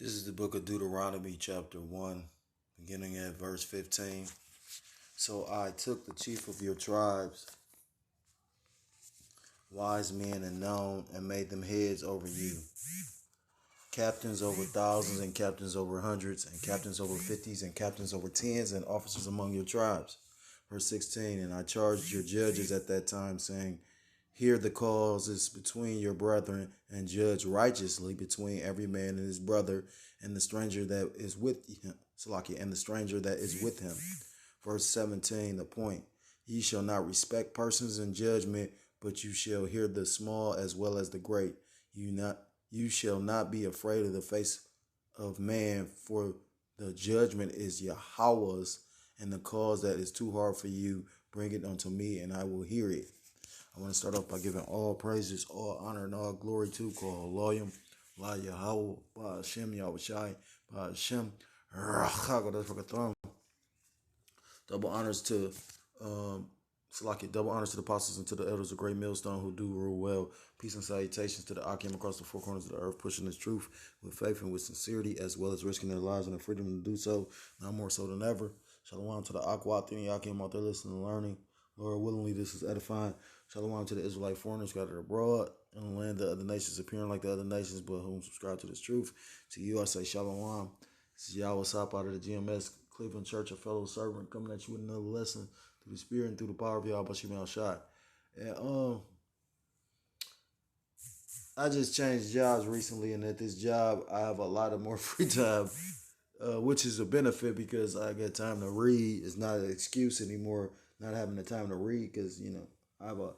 This is the book of Deuteronomy, chapter 1, beginning at verse 15. So I took the chief of your tribes, wise men and known, and made them heads over you, captains over thousands, and captains over hundreds, and captains over fifties, and captains over tens, and officers among your tribes. Verse 16, and I charged your judges at that time, saying, hear the causes between your brethren, and judge righteously between every man and his brother, and the stranger that is with him. And the stranger that is with him. Verse 17, the point. Ye shall not respect persons in judgment, but you shall hear the small as well as the great. You shall not be afraid of the face of man, for the judgment is Yahweh's, and the cause that is too hard for you, bring it unto me, and I will hear it. I want to start off by giving all praises, all honor, and all glory to Kohalayim, La Yahweh, Ba Hashem, Yahweh Shai, Ba Hashem, double honors to double honors to the apostles and to the elders of Great Millstone who do rule well. Peace and salutations to the Akim across the four corners of the earth, pushing this truth with faith and with sincerity, as well as risking their lives and their freedom to do so, now more so than ever. Shalom to the Aquat, any Akim out there listening and learning. Lord, willingly this is edifying. Shalom to the Israelite foreigners scattered abroad in the land of other nations, appearing like the other nations, but whom subscribe to this truth. To you I say Shalom. This is Yahweh Sop out of the GMS Cleveland Church, a fellow servant, coming at you with another lesson through the Spirit and through the power of Yahweh Bashim Shot. And I just changed jobs recently, and at this job I have a lot of more free time, which is a benefit because I get time to read. It's not an excuse anymore not having the time to read because, I have a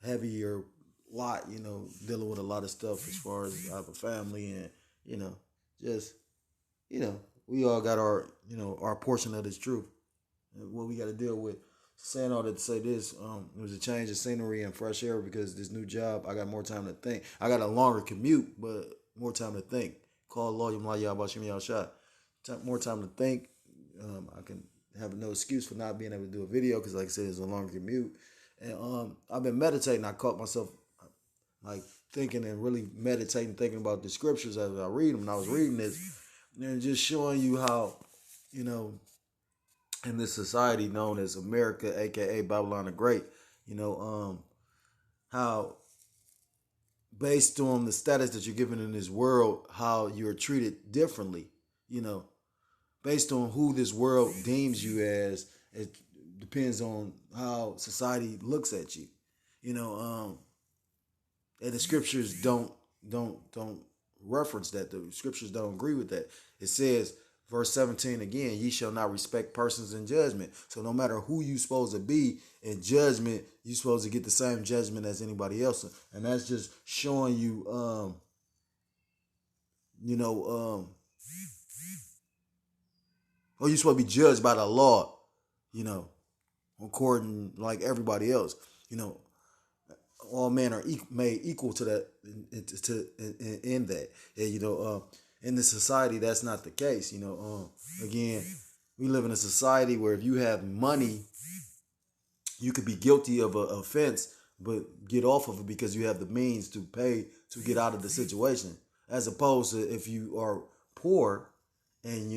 heavier lot, dealing with a lot of stuff as far as I have a family and, just, we all got our, our portion of this truth and what we got to deal with. Saying all that to say this, it was a change of scenery and fresh air because this new job, I got more time to think. I got a longer commute, but more time to think. Call lawyer, more time to think. I can have no excuse for not being able to do a video because, like I said, it's a longer commute. And I've been meditating. I caught myself like thinking and really meditating, thinking about the scriptures as I read them. And I was reading this and just showing you how, in this society known as America, aka Babylon the Great, how based on the status that you're given in this world, how you're treated differently, based on who this world deems you as. It depends on how society looks at you, and the scriptures don't reference that. The scriptures don't agree with that. It says, verse 17 again, ye shall not respect persons in judgment. So no matter who you supposed to be in judgment, you supposed to get the same judgment as anybody else. And that's just showing you, or you supposed to be judged by the law, according like everybody else. All men are made equal to that, in that. And, in this society, that's not the case. Again, we live in a society where if you have money, you could be guilty of an offense, but get off of it because you have the means to pay to get out of the situation. As opposed to if you are poor and,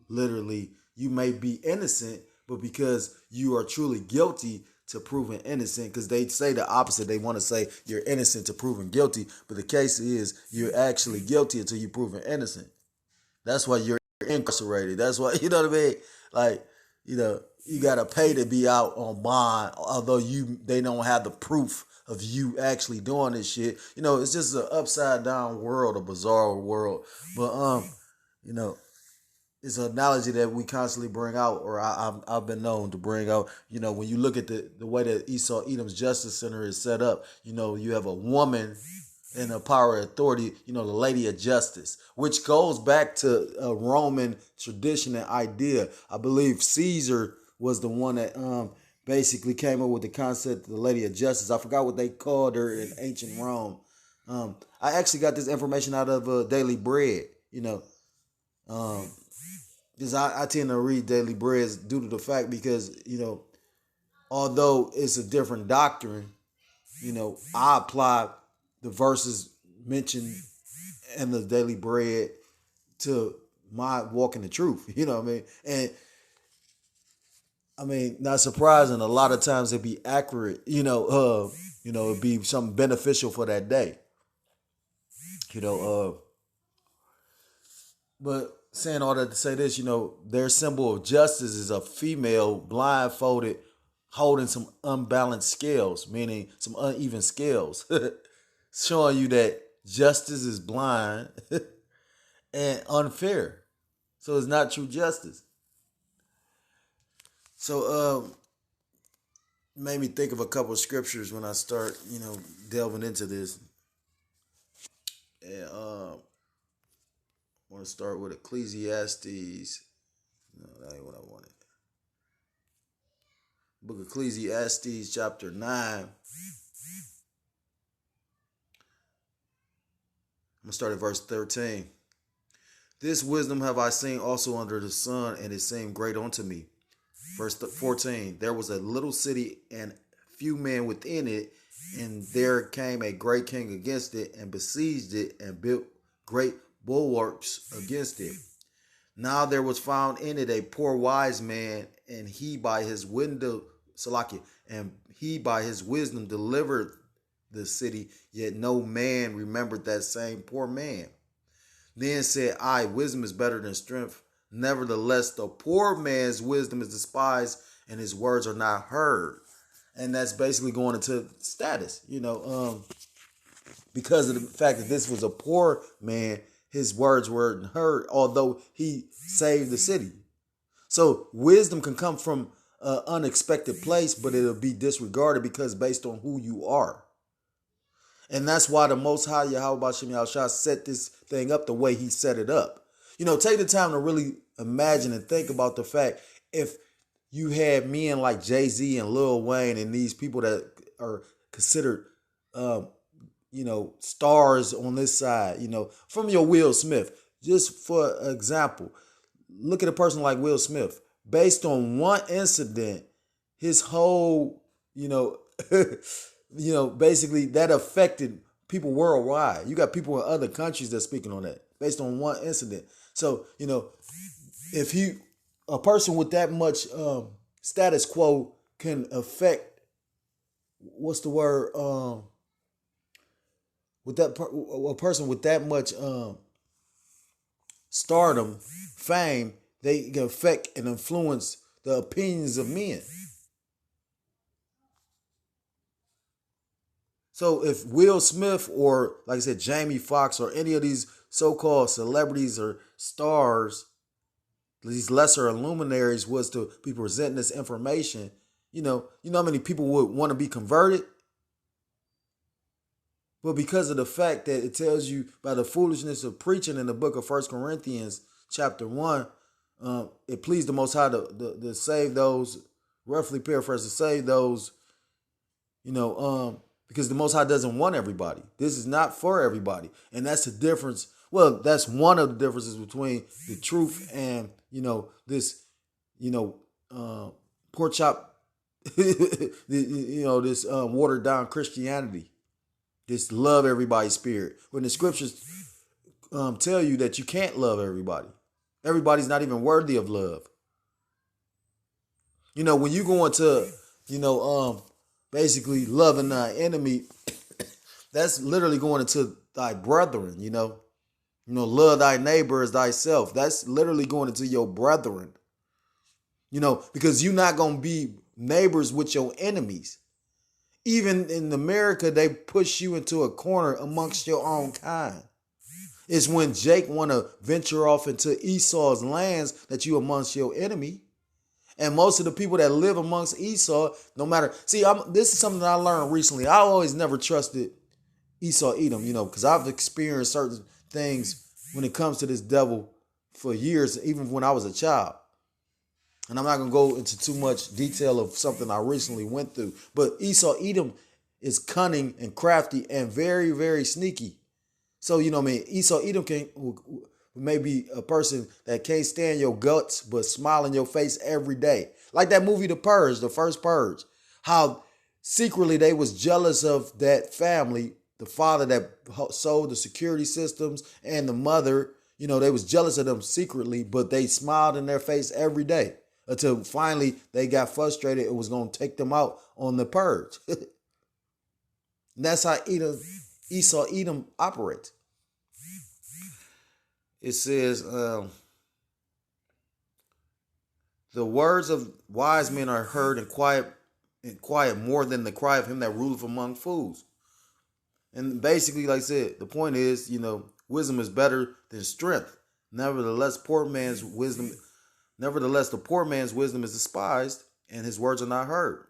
literally you may be innocent, but because you are truly guilty to proven innocent, because they say the opposite. They want to say you're innocent to proven guilty, but the case is you're actually guilty until you're proven innocent. That's why you're incarcerated. That's why, you know what I mean? Like, you got to pay to be out on bond, although they don't have the proof of you actually doing this shit. It's just an upside down world, a bizarre world. But, it's an analogy that we constantly bring out, or I've been known to bring out. When you look at the way that Esau Edom's Justice Center is set up, you have a woman in a power of authority, the Lady of Justice, which goes back to a Roman tradition and idea. I believe Caesar was the one that basically came up with the concept of the Lady of Justice. I forgot what they called her in ancient Rome. I actually got this information out of Daily Bread, because I tend to read Daily Bread due to the fact because, although it's a different doctrine, I apply the verses mentioned in the Daily Bread to my walk in the truth. You know what I mean? And I mean, not surprising. A lot of times it'd be accurate. It'd be something beneficial for that day. You know, but saying all that to say this, their symbol of justice is a female blindfolded holding some unbalanced scales, meaning some uneven scales, showing you that justice is blind and unfair. So it's not true justice. So made me think of a couple of scriptures when I start, delving into this. And I want to start with Ecclesiastes. No, that ain't what I wanted. Book of Ecclesiastes, chapter 9. I'm going to start at verse 13. This wisdom have I seen also under the sun, and it seemed great unto me. Verse 14. There was a little city and few men within it, and there came a great king against it, and besieged it, and built great bulwarks against it. Now there was found in it a poor wise man, and he by his and he by his wisdom delivered the city, yet no man remembered that same poor man. Then said I, wisdom is better than strength. Nevertheless, the poor man's wisdom is despised, and his words are not heard. And that's basically going into status, because of the fact that this was a poor man, his words weren't heard, although he saved the city. So wisdom can come from an unexpected place, but it'll be disregarded because based on who you are. And that's why the Most High Yahweh Shem Yahushua set this thing up the way he set it up. Take the time to really imagine and think about the fact if you had men like Jay-Z and Lil Wayne and these people that are considered, stars on this side, from your Will Smith. Just for example, look at a person like Will Smith. Based on one incident, his whole, basically that affected people worldwide. You got people in other countries that's speaking on that based on one incident. So, if a person with that much status quo can affect, what's the word? A person with that much stardom, fame, they can affect and influence the opinions of men. So if Will Smith or, like I said, Jamie Foxx or any of these so-called celebrities or stars, these lesser luminaries was to be presenting this information, you know how many people would want to be converted? But because of the fact that it tells you by the foolishness of preaching in the book of 1 Corinthians chapter 1, it pleased the Most High to save those, roughly paraphrase, to save those, because the Most High doesn't want everybody. This is not for everybody. And that's the difference. Well, that's one of the differences between the truth and, this, pork chop, this watered down Christianity. This love everybody spirit. When the scriptures tell you that you can't love everybody. Everybody's not even worthy of love. When you go into, basically loving thy enemy, that's literally going into thy brethren, love thy neighbor as thyself. That's literally going into your brethren, because you're not going to be neighbors with your enemies. Even in America, they push you into a corner amongst your own kind. It's when Jake want to venture off into Esau's lands that you amongst your enemy. And most of the people that live amongst Esau, no matter, this is something that I learned recently. I always never trusted Esau Edom, because I've experienced certain things when it comes to this devil for years, even when I was a child. And I'm not going to go into too much detail of something I recently went through. But Esau Edom is cunning and crafty and very, very sneaky. So, Esau Edom may be a person that can't stand your guts but smile in your face every day. Like that movie The Purge, the first Purge. How secretly they was jealous of that family, the father that sold the security systems and the mother, They was jealous of them secretly, but they smiled in their face every day until finally they got frustrated. It was going to take them out on the purge. And that's how Esau Edom operates. It says, the words of wise men are heard in quiet more than the cry of him that ruleth among fools. And basically, like I said, the point is, wisdom is better than strength. Nevertheless, the poor man's wisdom is despised, and his words are not heard.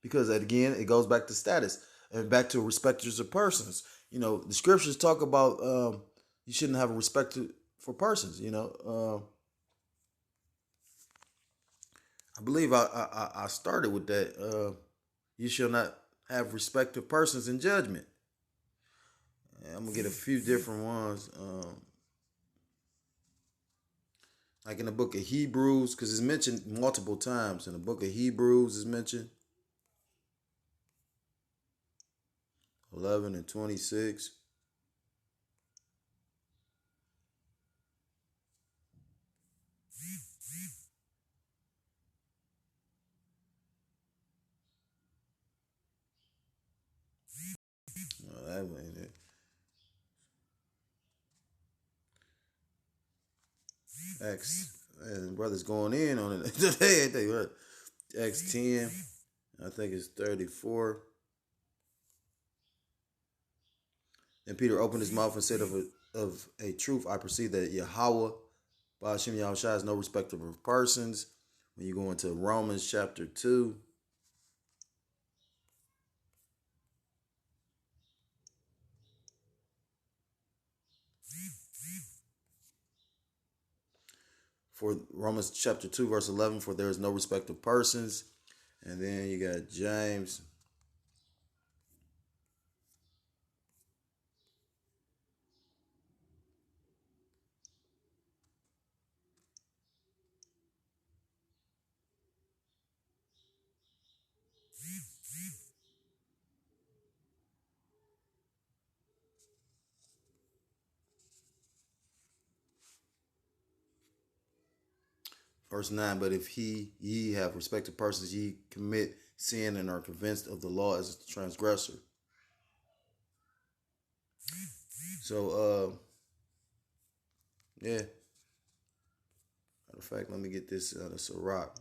Because again, it goes back to status and back to respecters of persons. The scriptures talk about you shouldn't have a respect for persons. I believe I started with that. You shall not have respect of persons in judgment. I'm gonna get a few different ones. Like in the book of Hebrews, because it's mentioned multiple times. In the book of Hebrews, it's mentioned 11 and 26. Oh, that ain't it. Acts, and brothers going in on it today. Acts 10, I think it's 34. And Peter opened his mouth and said, of a truth, I perceive that Yahweh, Ba'ashem Yahushua, is no respecter of persons. When you go into Romans chapter 2, for Romans chapter 2, verse 11, for there is no respect of persons. And then you got James. Verse 9, but if ye have respect of persons, ye commit sin and are convinced of the law as a transgressor. So, yeah. Matter of fact, let me get this out of Sirach.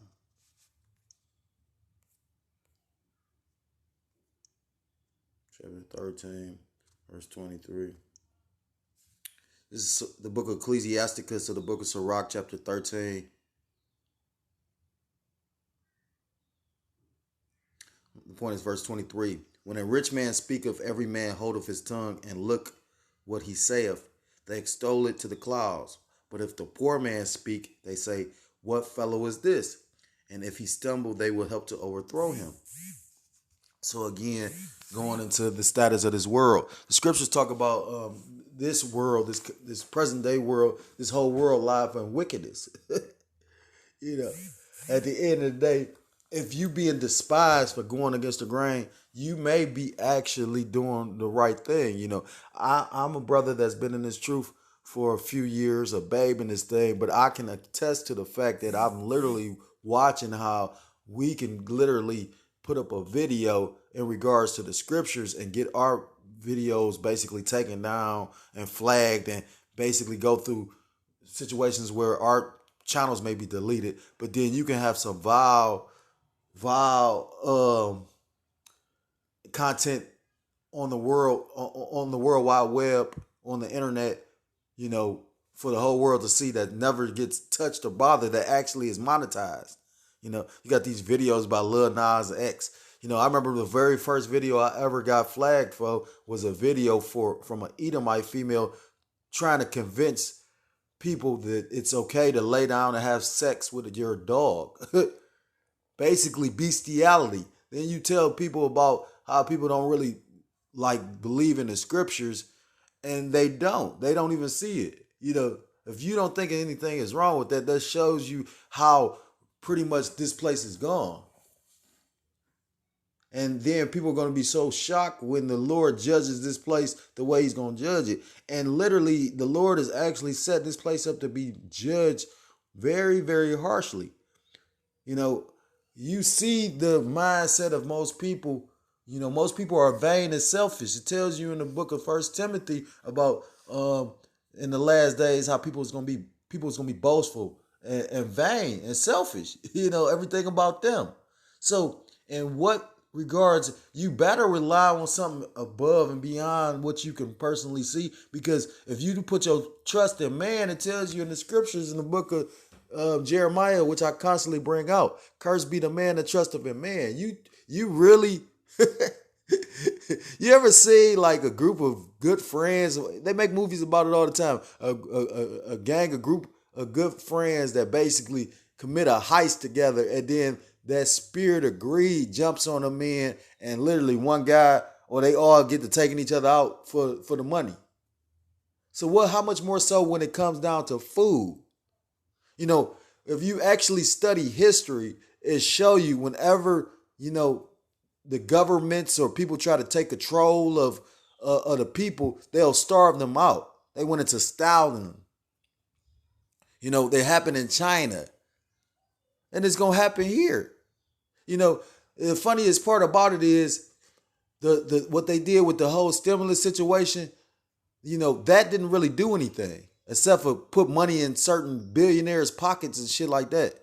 Chapter 13, verse 23. This is the book of Ecclesiasticus, of the book of Sirach, chapter 13. The point is verse 23. When a rich man speaketh, every man holdeth his tongue, and look what he saith. They extol it to the clouds. But if the poor man speak, they say, what fellow is this? And if he stumble, they will help to overthrow him. So again, going into the status of this world, the scriptures talk about this world, this present day world, this whole world live in wickedness. At the end of the day, if you being despised for going against the grain, you may be actually doing the right thing. I'm a brother that's been in this truth for a few years, a babe in this thing, but I can attest to the fact that I'm literally watching how we can literally put up a video in regards to the scriptures and get our videos basically taken down and flagged, and basically go through situations where our channels may be deleted. But then you can have some vile content on the World Wide Web, on the internet, for the whole world to see, that never gets touched or bothered, that actually is monetized. You got these videos by Lil Nas X. I remember the very first video I ever got flagged for was a video from an Edomite female trying to convince people that it's okay to lay down and have sex with your dog. Basically bestiality. Then you tell people about how people don't really believe in the scriptures, and they don't even see it. If you don't think anything is wrong with that, that shows you how pretty much this place is gone. And then people are going to be so shocked when the Lord judges this place the way he's going to judge it. And literally, the Lord has actually set this place up to be judged very, very harshly. You know, you see the mindset of most people. You know, most people are vain and selfish. It tells you in the book of First Timothy about in the last days how people's gonna be boastful and vain and selfish. You know, everything about them. So, in what regards, you better rely on something above and beyond what you can personally see. Because if you put your trust in man, it tells you in the scriptures in the book of Jeremiah, which I constantly bring out, cursed be the man that trusteth in man. You really you ever see like a group of good friends? They make movies about it all the time. A gang, a group of good friends that basically commit a heist together, and then that spirit of greed jumps on them in, and literally one guy or they all get to taking each other out for the money. So what? How much more so when it comes down to food? You know, if you actually study history, it show you whenever the governments or people try to take control of the people, they'll starve them out. They went into Stalin. You know, they happen in China. And it's going to happen here. You know, the funniest part about it is the what they did with the whole stimulus situation, you know, that didn't really do anything except for put money in certain billionaires' pockets and shit like that.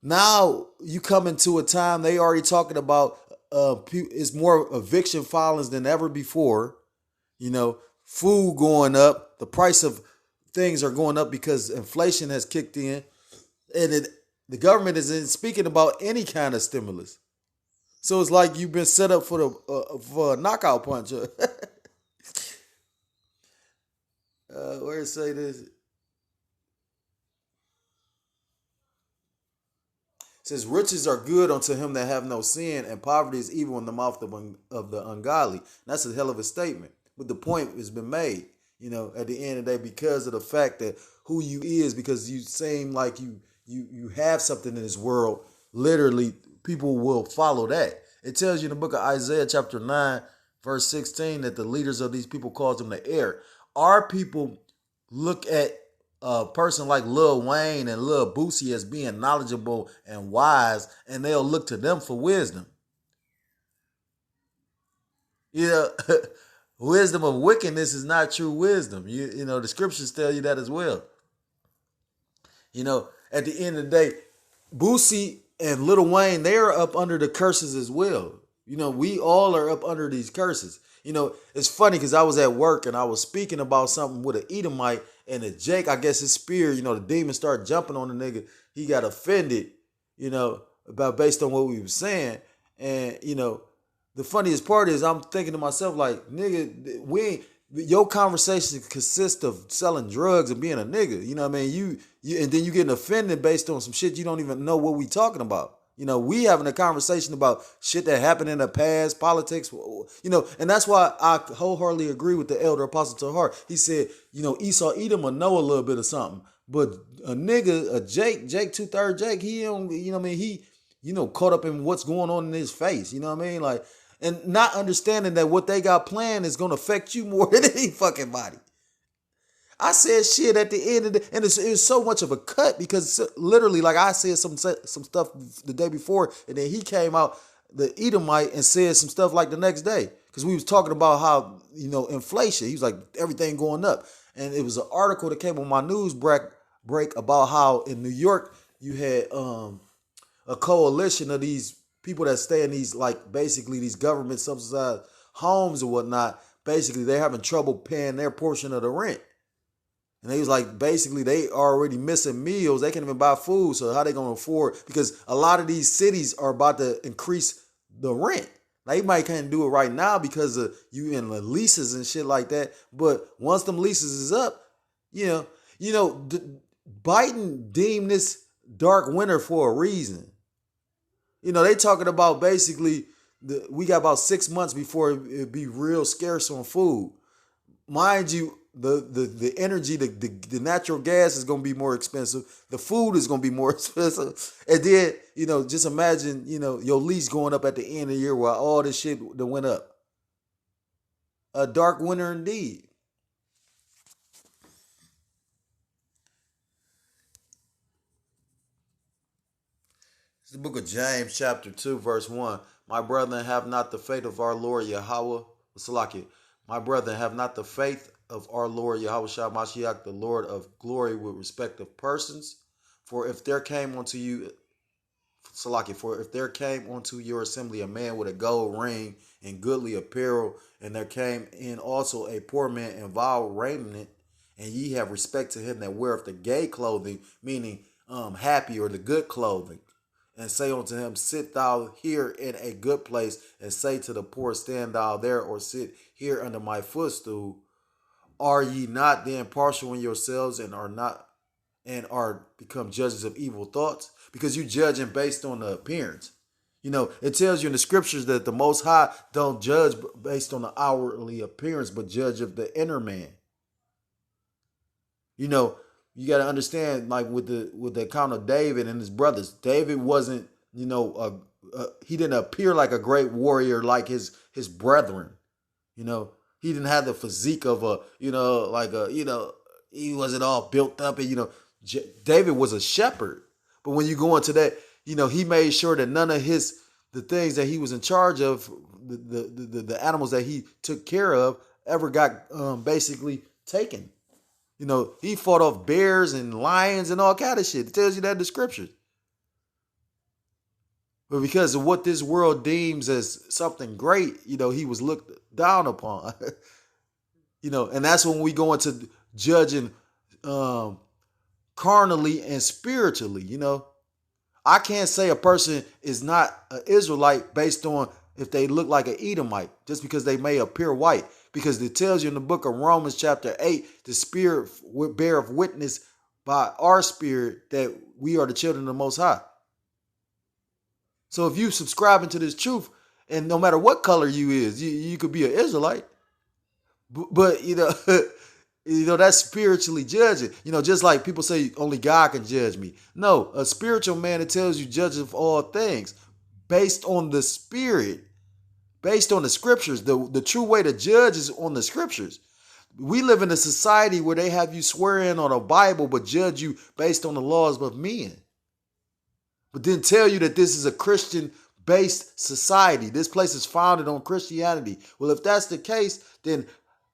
Now you come into a time they already talking about it's more eviction filings than ever before. You know, food going up, the price of things are going up because inflation has kicked in, and the government isn't speaking about any kind of stimulus. So it's like you've been set up for a knockout punch. Where it say this? It says riches are good unto him that have no sin, and poverty is evil in the mouth of the ungodly. That's a hell of a statement. But the point has been made, you know, at the end of the day, because of the fact that who you is, because you seem like you have something in this world, literally people will follow that. It tells you in the book of Isaiah chapter 9, verse 16, that the leaders of these people calls them the air. Our people look at a person like Lil Wayne and Lil Boosie as being knowledgeable and wise, and they'll look to them for wisdom. You know, wisdom of wickedness is not true wisdom. You know, the scriptures tell you that as well. You know, at the end of the day, Boosie and Lil Wayne, they are up under the curses as well. You know, we all are up under these curses. You know, it's funny because I was at work and I was speaking about something with an Edomite, and the Jake, I guess his spear, you know, the demon started jumping on the nigga. He got offended, you know, about based on what we were saying. And, you know, the funniest part is I'm thinking to myself, like, nigga, your conversation consists of selling drugs and being a nigga. You know what I mean? You and then you getting offended based on some shit you don't even know what we talking about. You know, we having a conversation about shit that happened in the past, politics, you know, and that's why I wholeheartedly agree with the elder apostle to heart. He said, you know, Esau Edom will know a little bit of something, but a nigga, a Jake 2/3 Jake, he don't, you know what I mean? He, you know, caught up in what's going on in his face, you know what I mean? Like, and not understanding that what they got planned is going to affect you more than any fucking body. I said shit at the end of the, and it was so much of a cut because literally, like I said some stuff the day before, and then he came out, the Edomite, and said some stuff like the next day because we was talking about how, you know, inflation. He was like, everything going up, and it was an article that came on my news break about how in New York you had a coalition of these people that stay in these, like, basically these government subsidized homes or whatnot. Basically, they're having trouble paying their portion of the rent. And they was like, basically, they already missing meals. They can't even buy food. So how they going to afford? Because a lot of these cities are about to increase the rent. Now, you might can't do it right now because of you in the leases and shit like that. But once them leases is up, you know, Biden deemed this dark winter for a reason. You know, they talking about basically we got about 6 months before it be real scarce on food. Mind you, the energy, the natural gas is gonna be more expensive. The food is gonna be more expensive, and then just imagine your lease going up at the end of the year while all this shit that went up. A dark winter indeed. It's the book of James, chapter 2, verse 1. My brethren, have not the faith of our Lord Yahweh. Salaki. My brethren, have not the faith of our Lord Yahweh Shah Mashiach, the Lord of glory, with respect of persons. For if there came unto you, Salaki, for if there came unto your assembly a man with a gold ring and goodly apparel, and there came in also a poor man in vile raiment, and ye have respect to him that weareth the gay clothing, meaning happy or the good clothing, and say unto him, sit thou here in a good place, and say to the poor, stand thou there, or sit here under my footstool. Are ye not then partial in yourselves, and are become judges of evil thoughts? Because you judging based on the appearance. It tells you in the scriptures that the Most High don't judge based on the outwardly appearance, but judge of the inner man. You got to understand, like with the account of David and his brothers. David wasn't, he didn't appear like a great warrior like his brethren. He didn't have the physique of he wasn't all built up, and David was a shepherd. But when you go into that, he made sure that none of the things that he was in charge of, the animals that he took care of, ever got basically taken. He fought off bears and lions and all kind of shit. It tells you that in the scriptures. But because of what this world deems as something great, he was looked down upon. And that's when we go into judging carnally and spiritually. I can't say a person is not an Israelite based on if they look like an Edomite, just because they may appear white. Because it tells you in the book of Romans chapter 8, the Spirit beareth witness by our spirit that we are the children of the Most High. So if you subscribing to this truth, and no matter what color you is, you could be an Israelite. But that's spiritually judging. Just like people say only God can judge me. No, a spiritual man, it tells you judge of all things based on the spirit. Based on the scriptures. The true way to judge is on the scriptures. We live in a society where they have you swear in on a Bible but judge you based on the laws of men. But then tell you that this is a Christian-based society. This place is founded on Christianity. Well, if that's the case, then,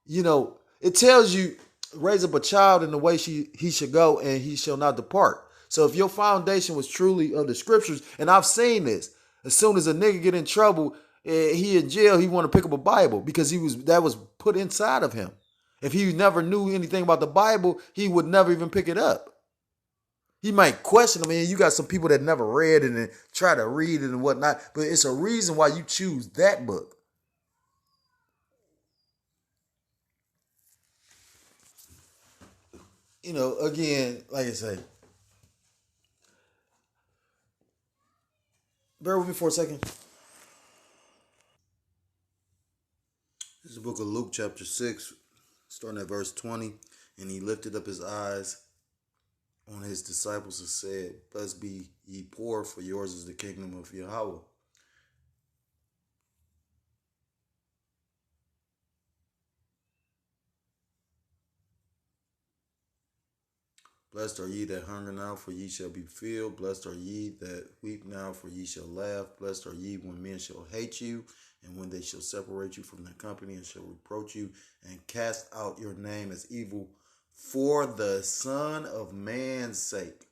it tells you raise up a child in the way he should go, and he shall not depart. So if your foundation was truly of the scriptures, and I've seen this, as soon as a nigga get in trouble, he in jail, he want to pick up a Bible because that was put inside of him. If he never knew anything about the Bible, he would never even pick it up. He might question them. You got some people that never read it and try to read it and whatnot, but it's a reason why you choose that book. Again, like I say, bear with me for a second. This is the book of Luke chapter 6, starting at verse 20. And he lifted up his eyes on his disciples and said, blessed be ye poor, for yours is the kingdom of Yahweh. Blessed are ye that hunger now, for ye shall be filled. Blessed are ye that weep now, for ye shall laugh. Blessed are ye when men shall hate you, and when they shall separate you from their company, and shall reproach you, and cast out your name as evil for the Son of Man's sake.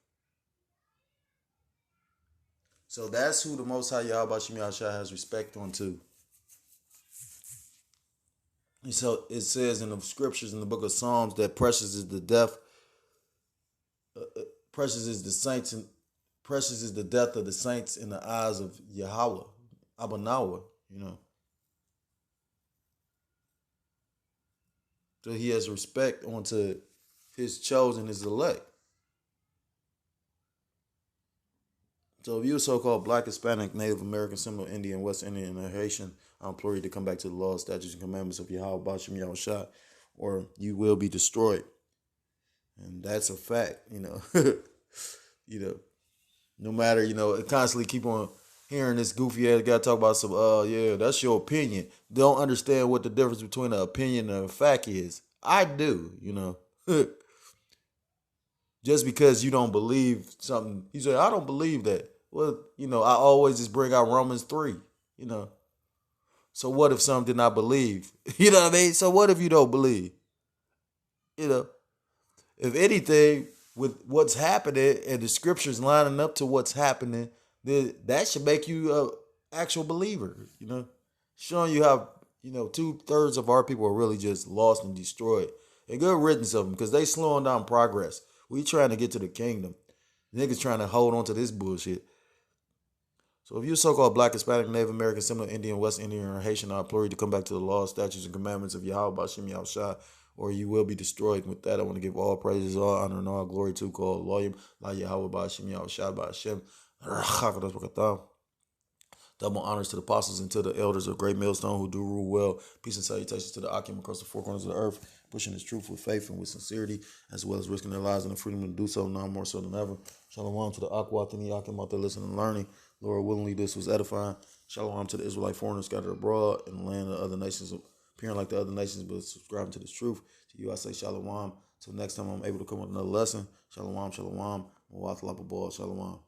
So that's who the Most High Yahweh Shem Yahshua has respect unto. And so it says in the scriptures in the book of Psalms that precious is the death, precious is the saints, and precious is the death of the saints in the eyes of Yahweh, Abanawa, So he has respect onto his chosen, his elect. So if you're so-called Black, Hispanic, Native American, Seminole, Indian, West Indian, and Haitian, I implore you to come back to the law, statutes, and commandments of Yahweh Bashem Yahushua, or you will be destroyed. And that's a fact, you know, no matter, constantly keep on hearing this goofy ass guy talk about some, yeah, that's your opinion. Don't understand what the difference between an opinion and a fact is. I do. Just because you don't believe something, you say, I don't believe that. Well, I always just bring out Romans 3, you know. So what if some did not believe? You know what I mean? So what if you don't believe? You know, if anything, with what's happening and the scriptures lining up to what's happening, then that should make you a actual believer. Showing you how 2/3 of our people are really just lost and destroyed. And good riddance of them because they slowing down progress. We trying to get to the kingdom. Niggas trying to hold on to this bullshit. So if you're so-called Black, Hispanic, Native American, Seminole, Indian, West Indian, or Haitian, I implore you to come back to the laws, statutes, and commandments of Yahweh Bashim Yahushua, or you will be destroyed. And with that, I want to give all praises, all honor, and all glory to called Loyim, La Yahweh Bashim Yahushua Bashem. Double honors to the apostles and to the elders of Great Millstone who do rule well. Peace and salutations to the Akim across the four corners of the earth, pushing this truth with faith and with sincerity, as well as risking their lives and the freedom to do so now more so than ever. Shalom to the Akwat and the Akim out there listening and learning. Lord, willingly this was edifying. Shalom to the Israelite foreigners scattered abroad in the land of other nations, appearing like the other nations, but subscribing to this truth. To you, I say shalom. Till next time I'm able to come with another lesson. Shalom, shalom. Shalom.